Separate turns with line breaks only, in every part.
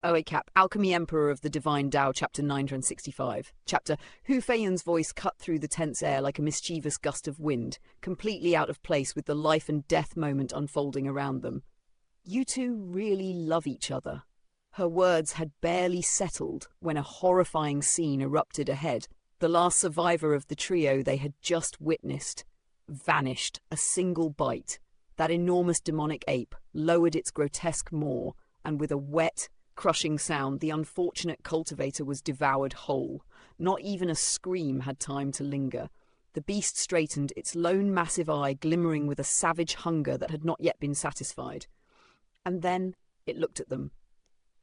Cap, Alchemy Emperor of the Divine Dao, Chapter 965. Chapter, Hu Feiyun's voice cut through the tense air like a mischievous gust of wind, completely out of place with the life and death moment unfolding around them. You two really love each other. Her words had barely settled when a horrifying scene erupted ahead. The last survivor of the trio they had just witnessed vanished a single bite. That enormous demonic ape lowered its grotesque maw, and with a wet, crushing sound, the unfortunate cultivator was devoured whole. Not even a scream had time to linger. The beast straightened, its lone massive eye glimmering with a savage hunger that had not yet been satisfied. And then it looked at them.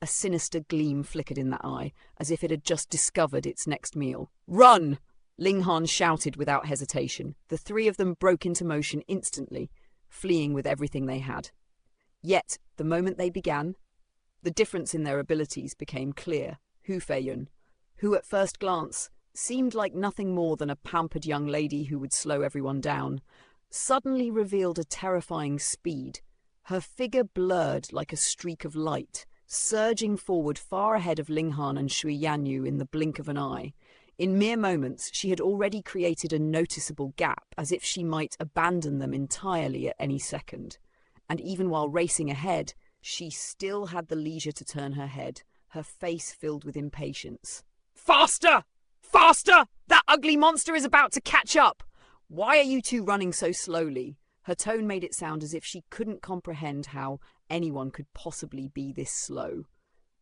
A sinister gleam flickered in that eye, as if it had just discovered its next meal. "Run!" Ling Han shouted without hesitation. The three of them broke into motion instantly, fleeing with everything they had. Yet, the moment they began, the difference in their abilities became clear. Hu Feiyun, who at first glance seemed like nothing more than a pampered young lady who would slow everyone down, suddenly revealed a terrifying speed. Her figure blurred like a streak of light, surging forward far ahead of Ling Han and Shui Yanyu in the blink of an eye. In mere moments, she had already created a noticeable gap, as if she might abandon them entirely at any second. And even while racing ahead, she still had the leisure to turn her head, her face filled with impatience. "Faster! Faster! That ugly monster is about to catch up! Why are you two running so slowly?" Her tone made it sound as if she couldn't comprehend how anyone could possibly be this slow.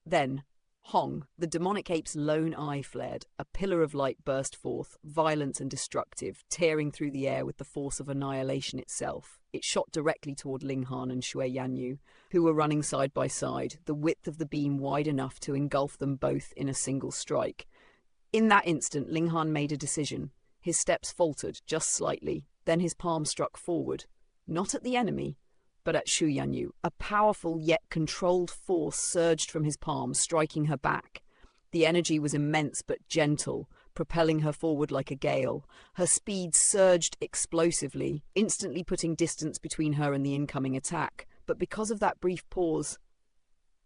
Then, Hong, the demonic ape's lone eye flared. A pillar of light burst forth, violent and destructive, tearing through the air with the force of annihilation itself. It shot directly toward Ling Han and Shui Yanyu, who were running side by side, the width of the beam wide enough to engulf them both in a single strike. In that instant, Ling Han made a decision. His steps faltered, just slightly, then his palm struck forward. Not at the enemy, but at Shu Yanyu. A powerful yet controlled force surged from his palm, striking her back. The energy was immense but gentle, propelling her forward like a gale. Her speed surged explosively, instantly putting distance between her and the incoming attack. But because of that brief pause,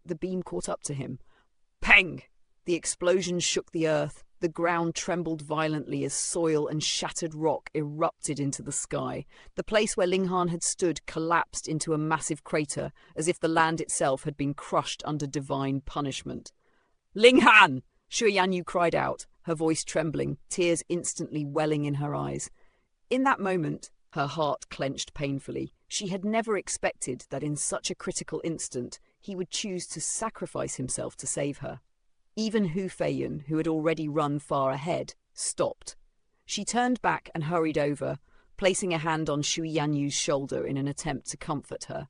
the beam caught up to him. Peng! The explosion shook the earth. The ground trembled violently as soil and shattered rock erupted into the sky. The place where Ling Han had stood collapsed into a massive crater, as if the land itself had been crushed under divine punishment. "Ling Han!" Shui Yanyu cried out, her voice trembling, tears instantly welling in her eyes. In that moment, her heart clenched painfully. She had never expected that in such a critical instant he would choose to sacrifice himself to save her. Even Hu Feiyun, who had already run far ahead, stopped. She turned back and hurried over, placing a hand on Shui Yanyu's shoulder in an attempt to comfort her.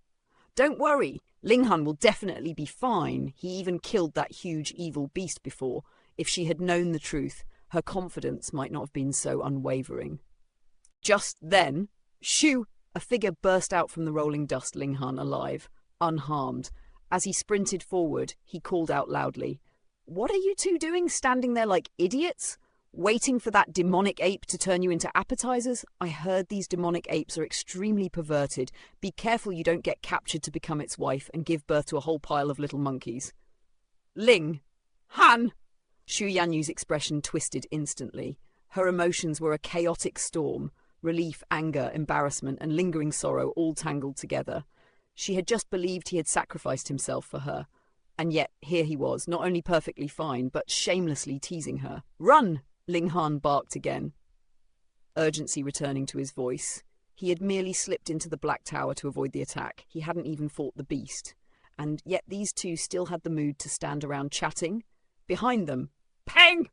"Don't worry, Ling Han will definitely be fine. He even killed that huge evil beast before. If she had known the truth, her confidence might not have been so unwavering." Just then, shoo! A figure burst out from the rolling dust, Ling Han alive, unharmed. As he sprinted forward, he called out loudly, "What are you two doing standing there like idiots? Waiting for that demonic ape to turn you into appetizers? I heard these demonic apes are extremely perverted. Be careful you don't get captured to become its wife and give birth to a whole pile of little monkeys." "Ling! Han!" Shu Yanyu's expression twisted instantly. Her emotions were a chaotic storm, relief, anger, embarrassment, and lingering sorrow all tangled together. She had just believed he had sacrificed himself for her. And yet, here he was, not only perfectly fine, but shamelessly teasing her. "Run!" Ling Han barked again, urgency returning to his voice. He had merely slipped into the Black Tower to avoid the attack. He hadn't even fought the beast. And yet these two still had the mood to stand around chatting. Behind them, Peng!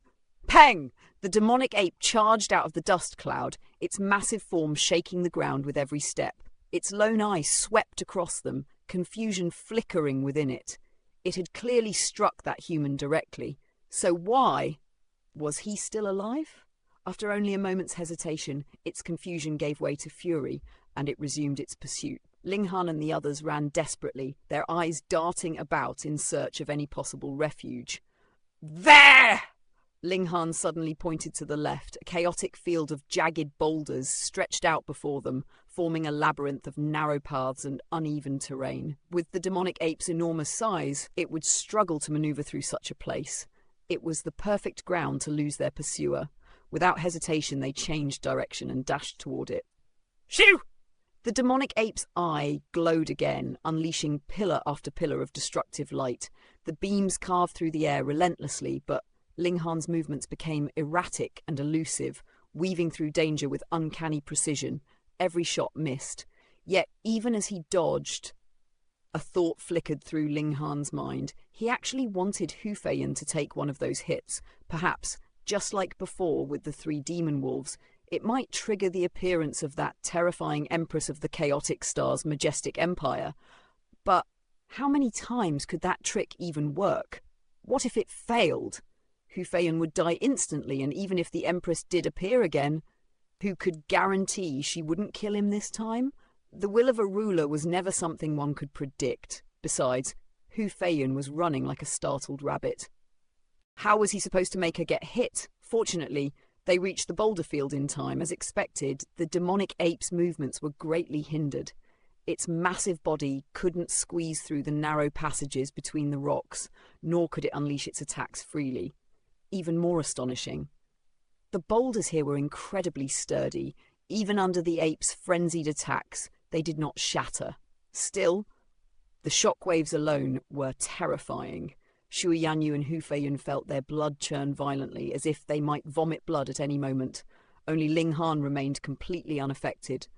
Peng! The demonic ape charged out of the dust cloud, its massive form shaking the ground with every step. Its lone eye swept across them, confusion flickering within it. It had clearly struck that human directly. So why? Was he still alive? After only a moment's hesitation, its confusion gave way to fury, and it resumed its pursuit. Ling Han and the others ran desperately, their eyes darting about in search of any possible refuge. "There!" Ling Han suddenly pointed to the left. A chaotic field of jagged boulders stretched out before them, forming a labyrinth of narrow paths and uneven terrain. With the demonic ape's enormous size, it would struggle to maneuver through such a place. It was the perfect ground to lose their pursuer. Without hesitation, they changed direction and dashed toward it. Shoo! The demonic ape's eye glowed again, unleashing pillar after pillar of destructive light. The beams carved through the air relentlessly, but Ling Han's movements became erratic and elusive, weaving through danger with uncanny precision. Every shot missed. Yet, even as he dodged, a thought flickered through Ling Han's mind. He actually wanted Hu Feiyan to take one of those hits. Perhaps, just like before with the 3 demon wolves, it might trigger the appearance of that terrifying Empress of the Chaotic Star's majestic empire. But how many times could that trick even work? What if it failed? Hu Feiyan would die instantly, and even if the Empress did appear again, who could guarantee she wouldn't kill him this time? The will of a ruler was never something one could predict. Besides, Hu Feiyan was running like a startled rabbit. How was he supposed to make her get hit? Fortunately, they reached the boulder field in time. As expected, the demonic ape's movements were greatly hindered. Its massive body couldn't squeeze through the narrow passages between the rocks, nor could it unleash its attacks freely. Even more astonishing, the boulders here were incredibly sturdy. Even under the ape's frenzied attacks, they did not shatter. Still, the shockwaves alone were terrifying. Shui Yanyu and Hu Feiyan felt their blood churn violently, as if they might vomit blood at any moment. Only Ling Han remained completely unaffected.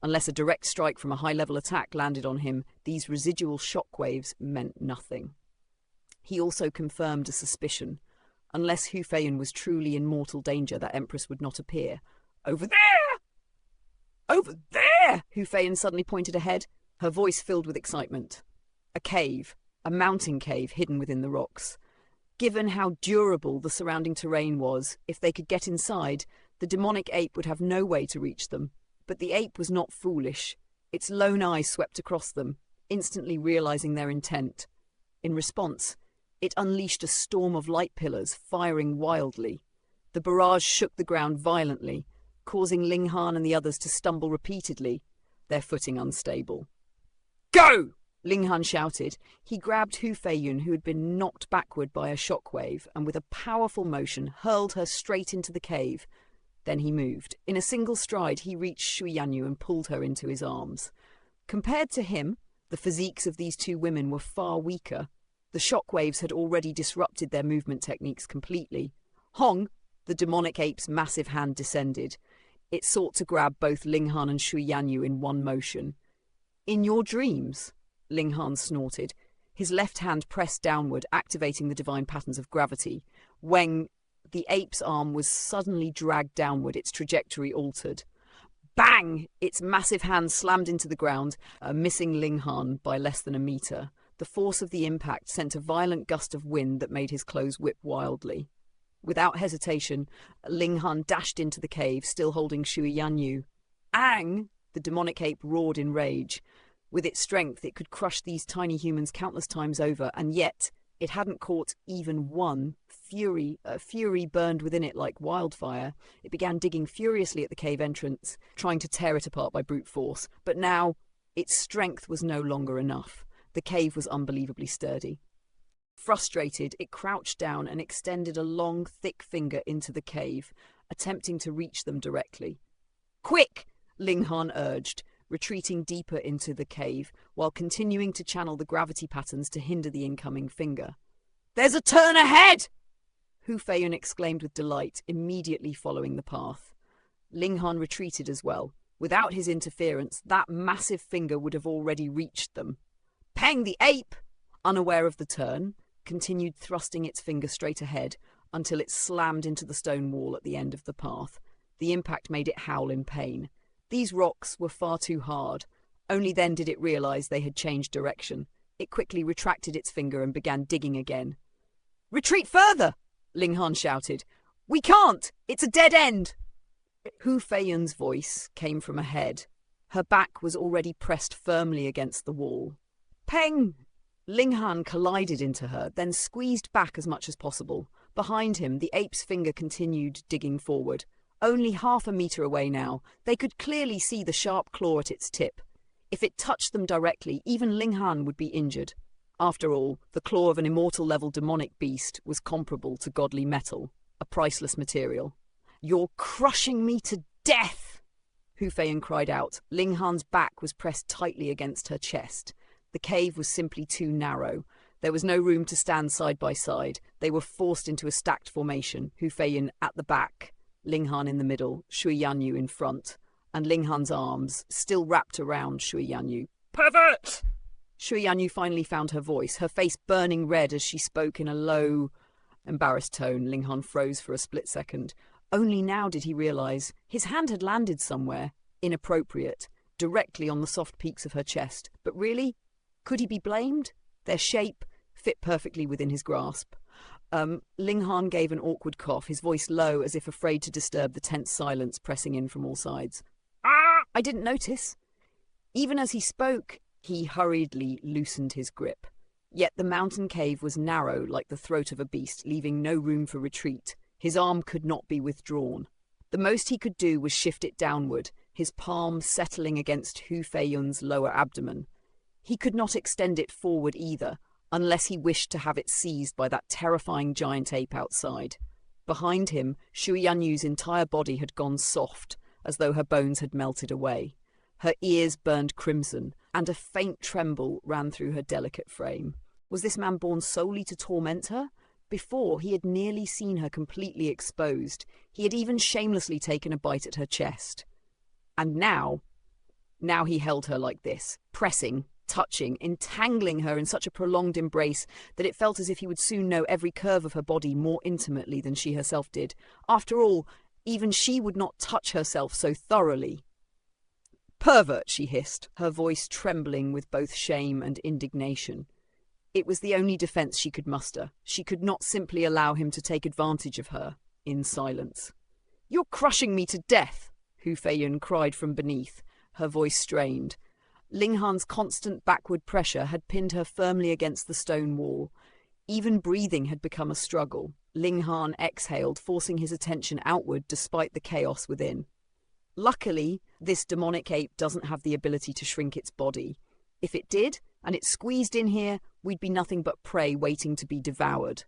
Unless a direct strike from a high-level attack landed on him, these residual shockwaves meant nothing. He also confirmed a suspicion. Unless Hu Feiyan was truly in mortal danger, that Empress would not appear. Over there! Over there! Hu Feiyan suddenly pointed ahead, her voice filled with excitement. A cave. A mountain cave hidden within the rocks. Given how durable the surrounding terrain was, if they could get inside, the demonic ape would have no way to reach them. But the ape was not foolish. Its lone eye swept across them, instantly realizing their intent. In response, it unleashed a storm of light pillars, firing wildly. The barrage shook the ground violently, causing Ling Han and the others to stumble repeatedly, their footing unstable. Go! Ling Han shouted. He grabbed Hu Feiyan, who had been knocked backward by a shockwave, and with a powerful motion hurled her straight into the cave. Then he moved. In a single stride, he reached Shui Yanyu and pulled her into his arms. Compared to him, the physiques of these 2 women were far weaker. The shockwaves had already disrupted their movement techniques completely. Hong, the demonic ape's massive hand, descended. It sought to grab both Ling Han and Shui Yanyu in one motion. In your dreams? Ling Han snorted. His left hand pressed downward, activating the divine patterns of gravity. When the ape's arm was suddenly dragged downward, its trajectory altered. Bang! Its massive hand slammed into the ground, missing Ling Han by less than a meter. The force of the impact sent a violent gust of wind that made his clothes whip wildly. Without hesitation, Ling Han dashed into the cave, still holding Shui Yanyu. Ang! The demonic ape roared in rage. With its strength, it could crush these tiny humans countless times over, and yet it hadn't caught even one. Fury burned within it like wildfire. It began digging furiously at the cave entrance, trying to tear it apart by brute force. But now, its strength was no longer enough. The cave was unbelievably sturdy. Frustrated, it crouched down and extended a long, thick finger into the cave, attempting to reach them directly. Quick! Ling Han urged, retreating deeper into the cave, while continuing to channel the gravity patterns to hinder the incoming finger. There's a turn ahead! Hu Feiyan exclaimed with delight, immediately following the path. Ling Han retreated as well. Without his interference, that massive finger would have already reached them. Peng the ape, unaware of the turn, continued thrusting its finger straight ahead until it slammed into the stone wall at the end of the path. The impact made it howl in pain. These rocks were far too hard. Only then did it realize they had changed direction. It quickly retracted its finger and began digging again. Retreat further! Ling Han shouted. We can't! It's a dead end! Hu Feiyan's voice came from ahead. Her back was already pressed firmly against the wall. Peng! Ling Han collided into her, then squeezed back as much as possible. Behind him, the ape's finger continued digging forward. Only half a meter away now, they could clearly see the sharp claw at its tip. If it touched them directly, even Ling Han would be injured. After all, the claw of an immortal-level demonic beast was comparable to godly metal, a priceless material. "You're crushing me to death!" Hu Feiyan cried out. Ling Han's back was pressed tightly against her chest. The cave was simply too narrow. There was no room to stand side by side. They were forced into a stacked formation, Hu Feiyan at the back, Ling Han in the middle, Shui Yanyu in front, and Ling Han's arms still wrapped around Shui Yanyu. "Pervert!" Shui Yanyu finally found her voice, her face burning red as she spoke in a low, embarrassed tone. Ling Han froze for a split second. Only now did he realize his hand had landed somewhere inappropriate, directly on the soft peaks of her chest. But really, could he be blamed? Their shape fit perfectly within his grasp. Ling Han gave an awkward cough, his voice low as if afraid to disturb the tense silence pressing in from all sides. "I didn't notice." Even as he spoke, he hurriedly loosened his grip. Yet the mountain cave was narrow like the throat of a beast, leaving no room for retreat. His arm could not be withdrawn. The most he could do was shift it downward, his palm settling against Hu Feiyan's lower abdomen. He could not extend it forward either, unless he wished to have it seized by that terrifying giant ape outside. Behind him, Shui Yanyu's entire body had gone soft, as though her bones had melted away. Her ears burned crimson, and a faint tremble ran through her delicate frame. Was this man born solely to torment her? Before, he had nearly seen her completely exposed. He had even shamelessly taken a bite at her chest. And now he held her like this, pressing, touching, entangling her in such a prolonged embrace that it felt as if he would soon know every curve of her body more intimately than she herself did. After all, even she would not touch herself so thoroughly. "Pervert," she hissed, her voice trembling with both shame and indignation. It was the only defense she could muster. She could not simply allow him to take advantage of her in silence. "You're crushing me to death," Hu Feiyan cried from beneath, her voice strained. Ling Han's constant backward pressure had pinned her firmly against the stone wall. Even breathing had become a struggle. Ling Han exhaled, forcing his attention outward despite the chaos within. Luckily, this demonic ape doesn't have the ability to shrink its body. If it did, and it squeezed in here, we'd be nothing but prey waiting to be devoured.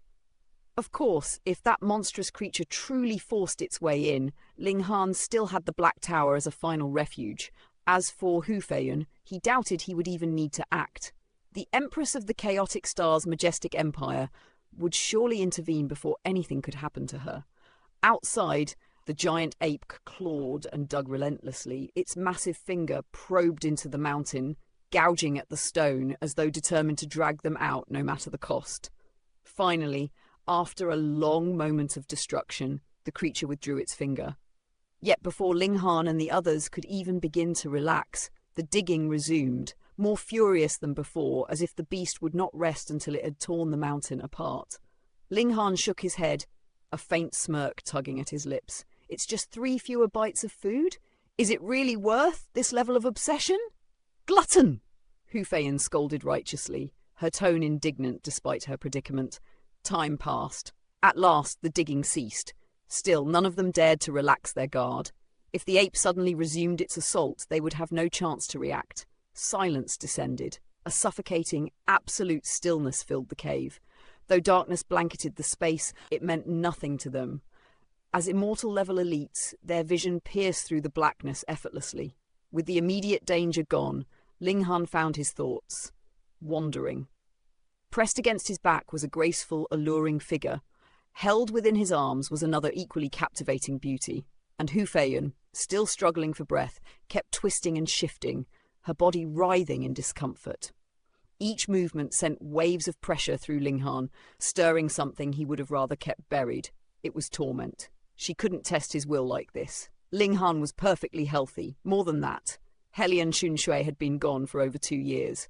Of course, if that monstrous creature truly forced its way in, Ling Han still had the Black Tower as a final refuge. As for Hu Feiyan, he doubted he would even need to act. The Empress of the Chaotic Star's majestic empire would surely intervene before anything could happen to her. Outside, the giant ape clawed and dug relentlessly. Its massive finger probed into the mountain, gouging at the stone as though determined to drag them out no matter the cost. Finally, after a long moment of destruction, the creature withdrew its finger. Yet before Ling Han and the others could even begin to relax, the digging resumed, more furious than before, as if the beast would not rest until it had torn the mountain apart. Ling Han shook his head, a faint smirk tugging at his lips. "It's just 3 fewer bites of food? Is it really worth this level of obsession?" "Glutton!" Hu Feiyan scolded righteously, her tone indignant despite her predicament. Time passed. At last, the digging ceased. Still, none of them dared to relax their guard. If the ape suddenly resumed its assault, they would have no chance to react. Silence descended. A suffocating, absolute stillness filled the cave. Though darkness blanketed the space, it meant nothing to them. As immortal-level elites, their vision pierced through the blackness effortlessly. With the immediate danger gone, Ling Han found his thoughts wandering. Pressed against his back was a graceful, alluring figure. Held within his arms was another equally captivating beauty, and Hu Feiyan, still struggling for breath, kept twisting and shifting, her body writhing in discomfort. Each movement sent waves of pressure through Ling Han, stirring something he would have rather kept buried. It was torment. She couldn't test his will like this. Ling Han was perfectly healthy. More than that, Helian Xunshui had been gone for over 2 years.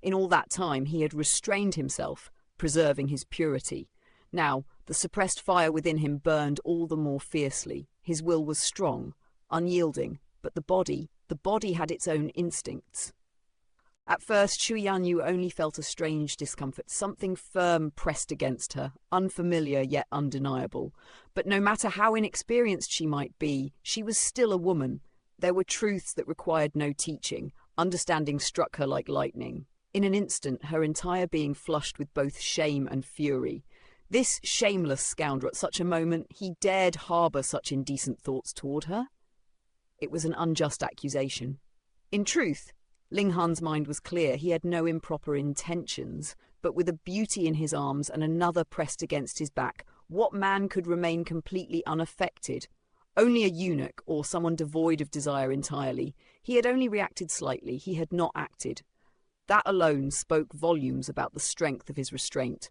In all that time, he had restrained himself, preserving his purity. Now, the suppressed fire within him burned all the more fiercely. His will was strong, unyielding, but the body had its own instincts. At first, Shu Yanyu only felt a strange discomfort, something firm pressed against her, unfamiliar yet undeniable. But no matter how inexperienced she might be, she was still a woman. There were truths that required no teaching. Understanding struck her like lightning. In an instant, her entire being flushed with both shame and fury. This shameless scoundrel, at such a moment, he dared harbour such indecent thoughts toward her? It was an unjust accusation. In truth, Ling Han's mind was clear. He had no improper intentions, but with a beauty in his arms and another pressed against his back, what man could remain completely unaffected? Only a eunuch, or someone devoid of desire entirely. He had only reacted slightly. He had not acted. That alone spoke volumes about the strength of his restraint.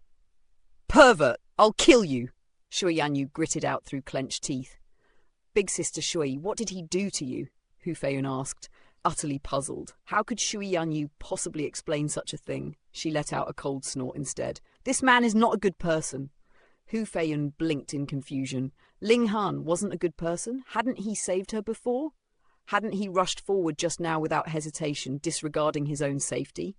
"Pervert! I'll kill you!" Shui Yanyu gritted out through clenched teeth. "Big Sister Shui, what did he do to you?" Hu Feiyun asked, utterly puzzled. How could Shui Yanyu possibly explain such a thing? She let out a cold snort instead. "This man is not a good person." Hu Feiyun blinked in confusion. Ling Han wasn't a good person? Hadn't he saved her before? Hadn't he rushed forward just now without hesitation, disregarding his own safety?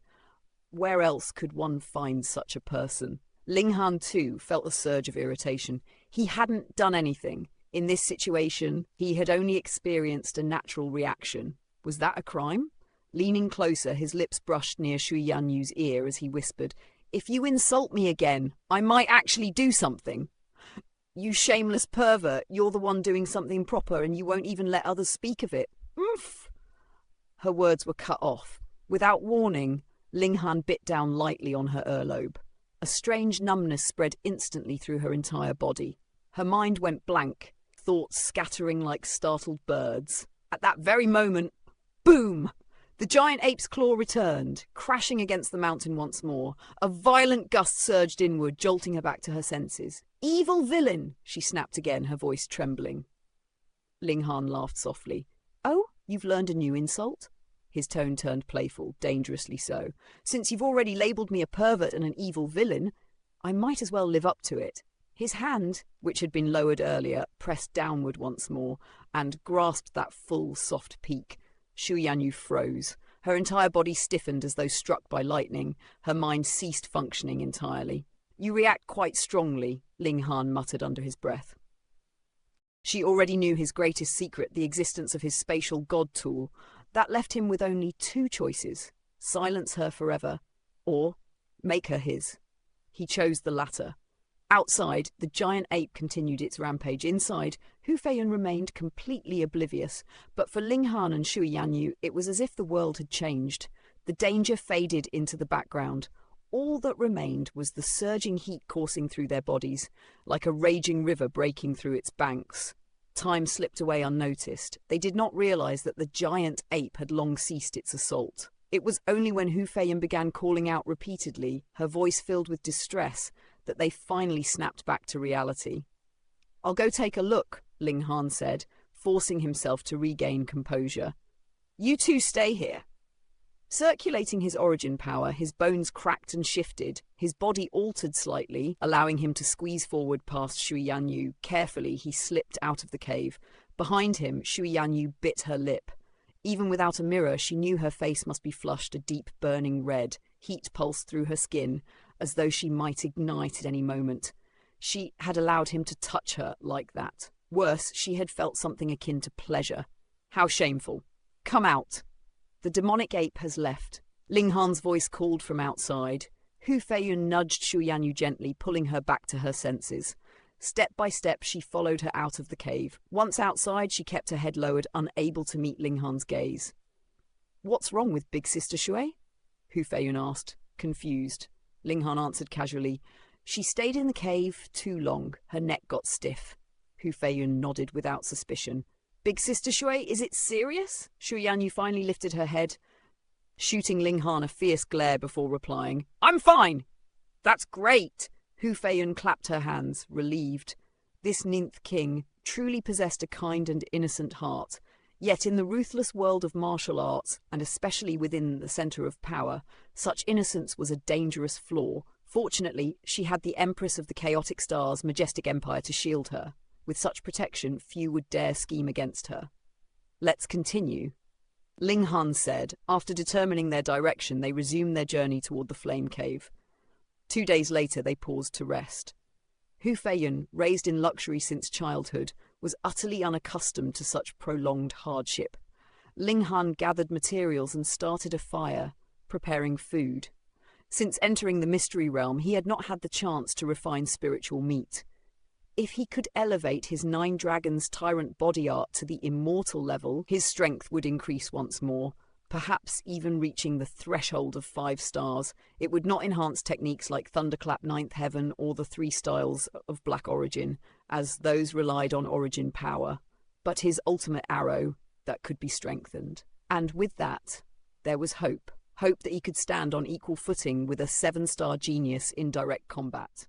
Where else could one find such a person? Ling Han, too, felt a surge of irritation. He hadn't done anything. In this situation, he had only experienced a natural reaction. Was that a crime? Leaning closer, his lips brushed near Shui Yanyu's ear as he whispered, "If you insult me again, I might actually do something." "You shameless pervert, you're the one doing something proper and you won't even let others speak of it." "Oof!" Her words were cut off. Without warning, Ling Han bit down lightly on her earlobe. A strange numbness spread instantly through her entire body. Her mind went blank, thoughts scattering like startled birds. At that very moment, boom! The giant ape's claw returned, crashing against the mountain once more. A violent gust surged inward, jolting her back to her senses. "Evil villain!" she snapped again, her voice trembling. Ling Han laughed softly. "Oh, you've learned a new insult?" His tone turned playful, dangerously so. "Since you've already labelled me a pervert and an evil villain, I might as well live up to it." His hand, which had been lowered earlier, pressed downward once more and grasped that full, soft peak. Shu Yanyu froze. Her entire body stiffened as though struck by lightning. Her mind ceased functioning entirely. "You react quite strongly," Ling Han muttered under his breath. She already knew his greatest secret, the existence of his spatial god tool. That left him with only two choices: silence her forever, or make her his. He chose the latter. Outside, the giant ape continued its rampage. Inside, Hu Feiyun remained completely oblivious. But for Ling Han and Shui Yanyu, it was as if the world had changed. The danger faded into the background. All that remained was the surging heat coursing through their bodies, like a raging river breaking through its banks. Time slipped away unnoticed. They did not realize that the giant ape had long ceased its assault. It was only when Hu Feiyun began calling out repeatedly, her voice filled with distress, that they finally snapped back to reality. "I'll go take a look," Ling Han said, forcing himself to regain composure. "You two stay here." Circulating his origin power, his bones cracked and shifted, his body altered slightly, allowing him to squeeze forward past Shui Yanyu. Carefully, he slipped out of the cave. Behind him, Shui Yanyu bit her lip. Even without a mirror, she knew her face must be flushed a deep burning red. Heat pulsed through her skin, as though she might ignite at any moment. She had allowed him to touch her like that. Worse, she had felt something akin to pleasure. How shameful. "Come out." "The demonic ape has left." Ling Han's voice called from outside. Hu Feiyun nudged Shu Yanyu gently, pulling her back to her senses. Step by step, she followed her out of the cave. Once outside, she kept her head lowered, unable to meet Ling Han's gaze. "What's wrong with Big Sister Shui?" Hu Feiyun asked, confused. Ling Han answered casually, "She stayed in the cave too long. Her neck got stiff." Hu Feiyun nodded without suspicion. "Big Sister Shui, is it serious?" Shu Yanyu finally lifted her head, shooting Ling Han a fierce glare before replying, "I'm fine." "That's great." Hu Feiyun clapped her hands, relieved. This ninth king truly possessed a kind and innocent heart. Yet in the ruthless world of martial arts, and especially within the centre of power, such innocence was a dangerous flaw. Fortunately, she had the Empress of the Chaotic Stars' majestic empire to shield her. With such protection, few would dare scheme against her. "Let's continue." Ling Han said. After determining their direction, they resumed their journey toward the flame cave. 2 days later, they paused to rest. Hu Feiyun, raised in luxury since childhood, was utterly unaccustomed to such prolonged hardship. Ling Han gathered materials and started a fire, preparing food. Since entering the mystery realm, he had not had the chance to refine spiritual meat. If he could elevate his 9 dragons tyrant body art to the immortal level, his strength would increase once more, perhaps even reaching the threshold of 5 stars. It would not enhance techniques like Thunderclap 9th Heaven or the 3 styles of Black Origin, as those relied on origin power, but his ultimate arrow that could be strengthened. And with that, there was hope. Hope that he could stand on equal footing with a 7-star genius in direct combat.